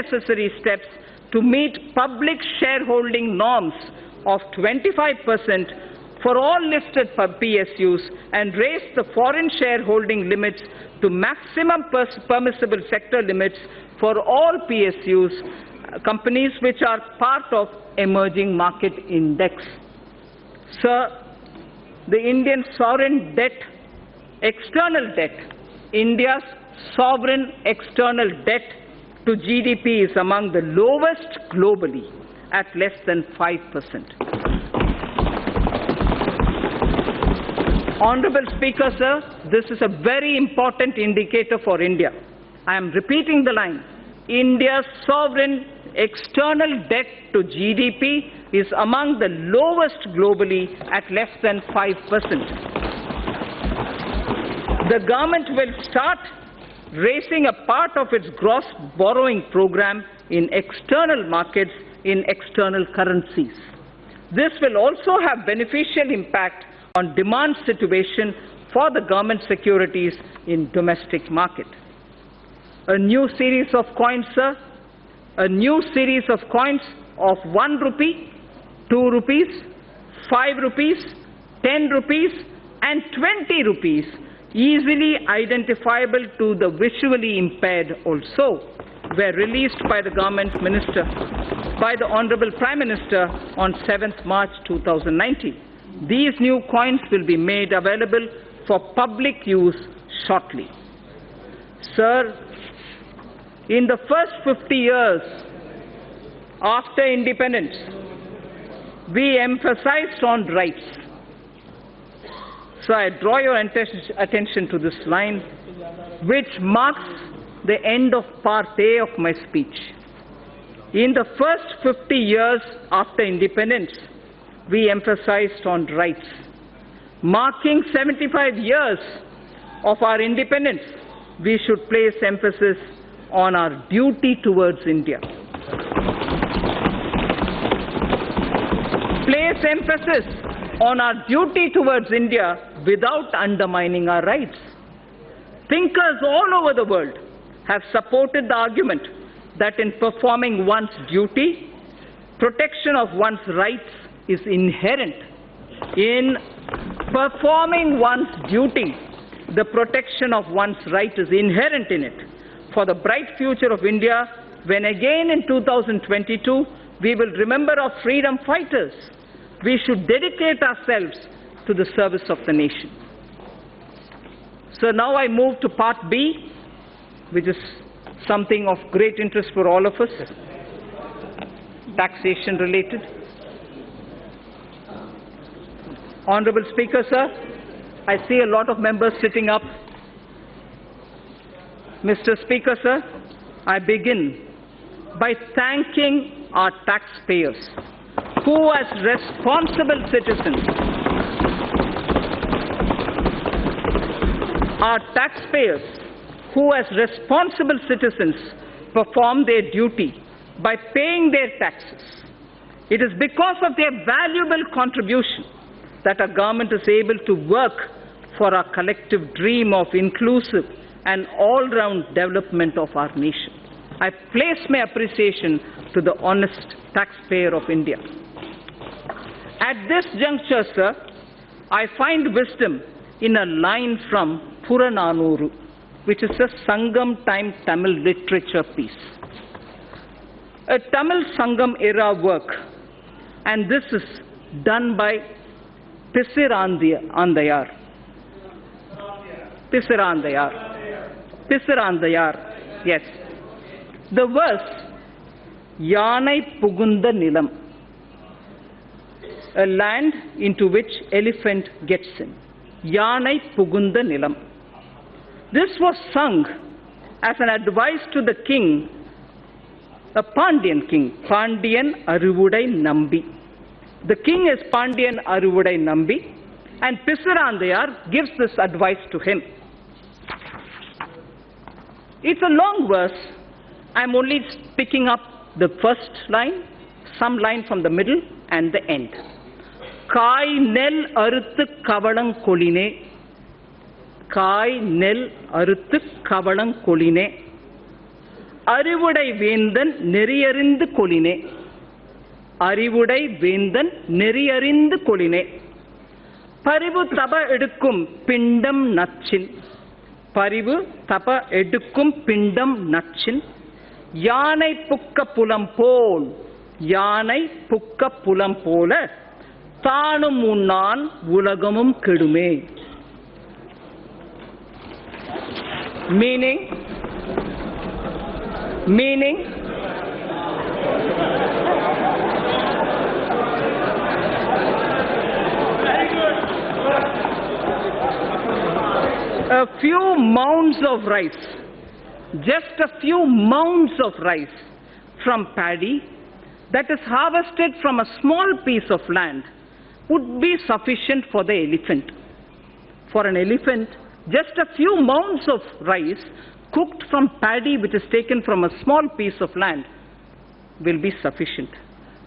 necessary steps to meet public shareholding norms of 25% for all listed PSUs and raise the foreign shareholding limits to maximum permissible sector limits for all PSUs, companies which are part of emerging market index. Sir, the Indian sovereign debt, external debt, India's sovereign external debt to GDP is among the lowest globally at less than 5%. Honorable Speaker, sir, this is a very important indicator for India. I am repeating the line. India's sovereign external debt to GDP is among the lowest globally at less than 5%. The government will start raising a part of its gross borrowing program in external markets in external currencies. This will also have beneficial impact on demand situation for the government securities in domestic market. A new series of coins, sir, a new series of coins of 1 rupee, 2 rupees, 5 rupees, 10 rupees and 20 rupees, easily identifiable to the visually impaired also, were released by the government minister, by the Honorable Prime Minister on 7th March 2019. These new coins will be made available for public use shortly. Sir, in the first 50 years after independence, we emphasized on rights. So I draw your attention to this line, which marks the end of part A of my speech. In the first 50 years after independence, we emphasized on rights. Marking 75 years of our independence, we should place emphasis on our duty towards India. Place emphasis on our duty towards India without undermining our rights. Thinkers all over the world have supported the argument that in performing one's duty, protection of one's rights is inherent. In performing one's duty, the protection of one's right is inherent in it. For the bright future of India, when again in 2022 we will remember our freedom fighters, we should dedicate ourselves to the service of the nation. So now I move to part B, which is something of great interest for all of us, taxation related. Honorable Speaker, sir, I see a lot of members sitting up. Mr. Speaker, sir, I begin by thanking our taxpayers who, as responsible citizens, perform their duty by paying their taxes. It is because of their valuable contribution that our government is able to work for our collective dream of inclusive and all-round development of our nation. I place my appreciation to the honest taxpayer of India. At this juncture, sir, I find wisdom in a line from Purananuru, which is a Sangam time Tamil literature piece. A Tamil Sangam era work, and this is done by Pisirandayar, yes. The verse, Yanai Pugunda Nilam, a land into which elephant gets in. Yanai Pugunda Nilam. This was sung as an advice to the king, a Pandyan king, Pandyan Aruvudai Nambi. The king is Pandyan Aruvudai Nambi, and Pisirandayar gives this advice to him. It's a long verse. I'm only picking up the first line, some line from the middle and the end. Kai nel aruthu kavalang koline, Kai nel aruthu kavalang koline, அறிவுடை வேந்தன் நெறியறிந்து கொளினே. அறிவுடை வேந்தன் நெறியறிந்து கொளினே. பரிவு தப எடுக்கும் பிண்டம் நச்சின். பரிவு தப எடுக்கும் பிண்டம் நச்சின். யானை புக்க புலம் போல். யானை புக்க புலம் போல தானும் உண்ணான் உலகமும் கெடுமே. Meaning a few mounds of rice, just a few mounds of rice from paddy that is harvested from a small piece of land would be sufficient for the elephant. For an elephant, just a few mounds of rice cooked from paddy which is taken from a small piece of land will be sufficient.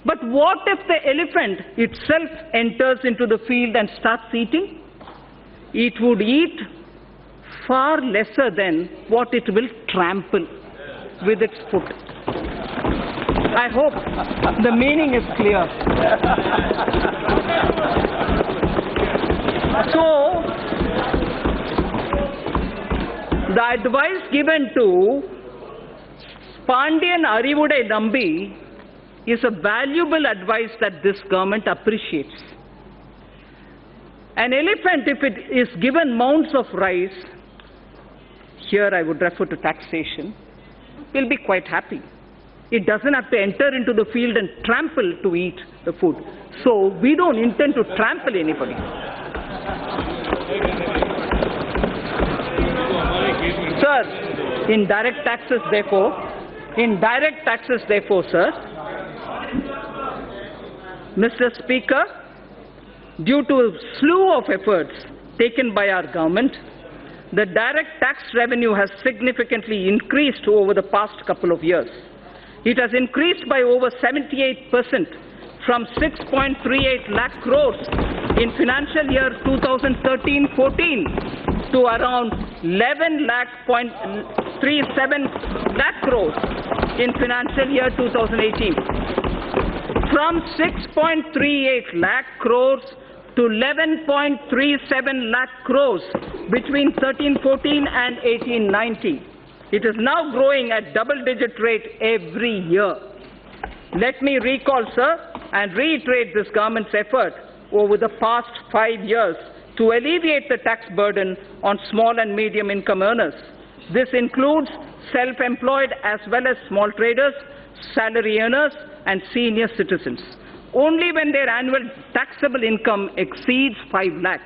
But what if the elephant itself enters into the field and starts eating? It would eat far lesser than what it will trample with its foot. I hope the meaning is clear. So, the advice given to Pandian Arivudai Nambi is a valuable advice that this government appreciates. An elephant, if it is given mounds of rice, here I would refer to taxation, will be quite happy. It doesn't have to enter into the field and trample to eat the food. So we don't intend to trample anybody. Sir, indirect taxes therefore, sir, Mr. Speaker, due to a slew of efforts taken by our government, the direct tax revenue has significantly increased over the past couple of years. It has increased by over 78% from 6.38 lakh crores in financial year 2013-14 to around 11.37 lakh crores in financial year 2018. From 6.38 lakh crores to 11.37 lakh crores between 13-14 and 18-19. It is now growing at double-digit rate every year. Let me recall, sir, and reiterate this government's effort over the past 5 years to alleviate the tax burden on small and medium income earners. This includes self-employed as well as small traders, salary earners, and senior citizens. Only when their annual taxable income exceeds 5 lakhs,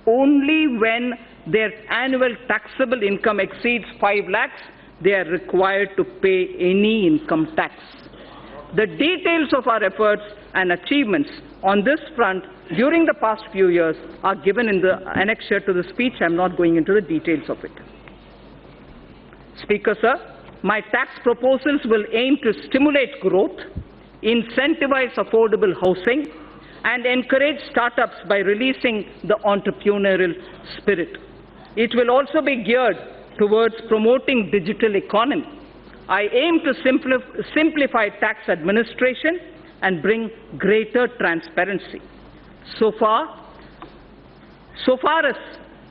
only when their annual taxable income exceeds 5 lakhs, they are required to pay any income tax. The details of our efforts and achievements on this front during the past few years are given in the annexure to the speech. I am not going into the details of it. Speaker, sir, my tax proposals will aim to stimulate growth, incentivize affordable housing, and encourage startups by releasing the entrepreneurial spirit. It will also be geared towards promoting digital economy. I aim to simplify tax administration and bring greater transparency. So far as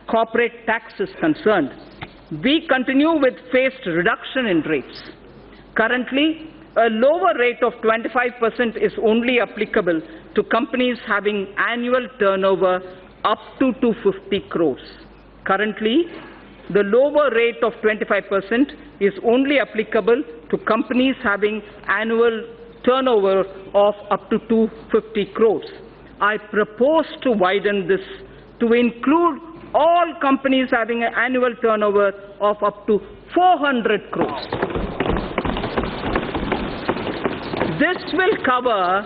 corporate tax is concerned, we continue with phased reduction in rates. Currently, a lower rate of 25% is only applicable to companies having annual turnover up to 250 crores. Currently, the lower rate of 25% is only applicable to companies having annual turnover of up to 250 crores. I propose to widen this to include all companies having an annual turnover of up to 400 crores. This will cover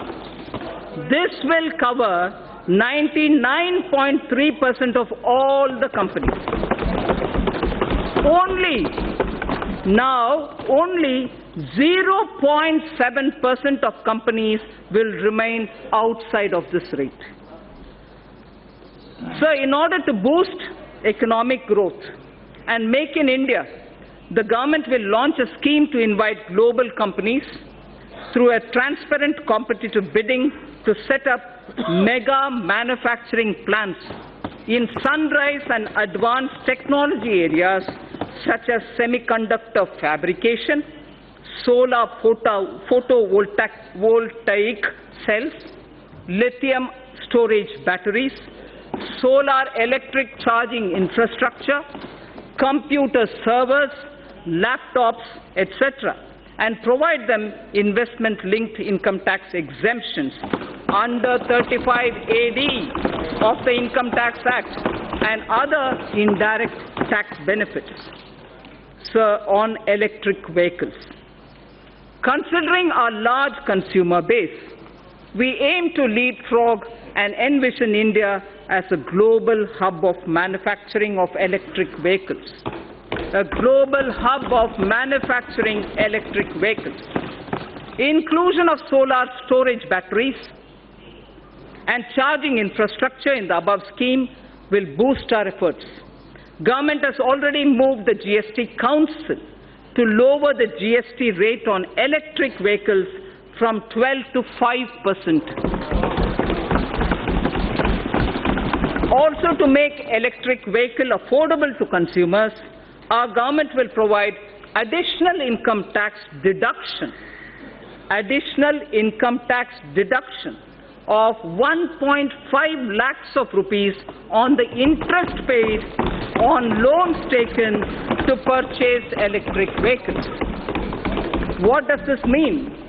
99.3% of all the companies. Only 0.7% of companies will remain outside of this rate. So in order to boost economic growth and make in India the government will launch a scheme to invite global companies through a transparent competitive bidding to set up mega manufacturing plants in sunrise and advanced technology areas such as semiconductor fabrication, solar photovoltaic cells, lithium storage batteries, solar electric charging infrastructure, computer servers, laptops, etc., and provide them investment-linked income tax exemptions under 35 AD of the Income Tax Act and other indirect tax benefits. Sir, on electric vehicles. Considering our large consumer base, we aim to leapfrog and envision India as a global hub of manufacturing of electric vehicles. A global hub of manufacturing electric vehicles. Inclusion of solar storage batteries and charging infrastructure in the above scheme will boost our efforts. Government has already moved the GST Council to lower the GST rate on electric vehicles from 12 to 5%. Also, to make electric vehicle affordable to consumers, our government will provide additional income tax deduction of 1.5 lakhs of rupees on the interest paid on loans taken to purchase electric vehicles. What does this mean?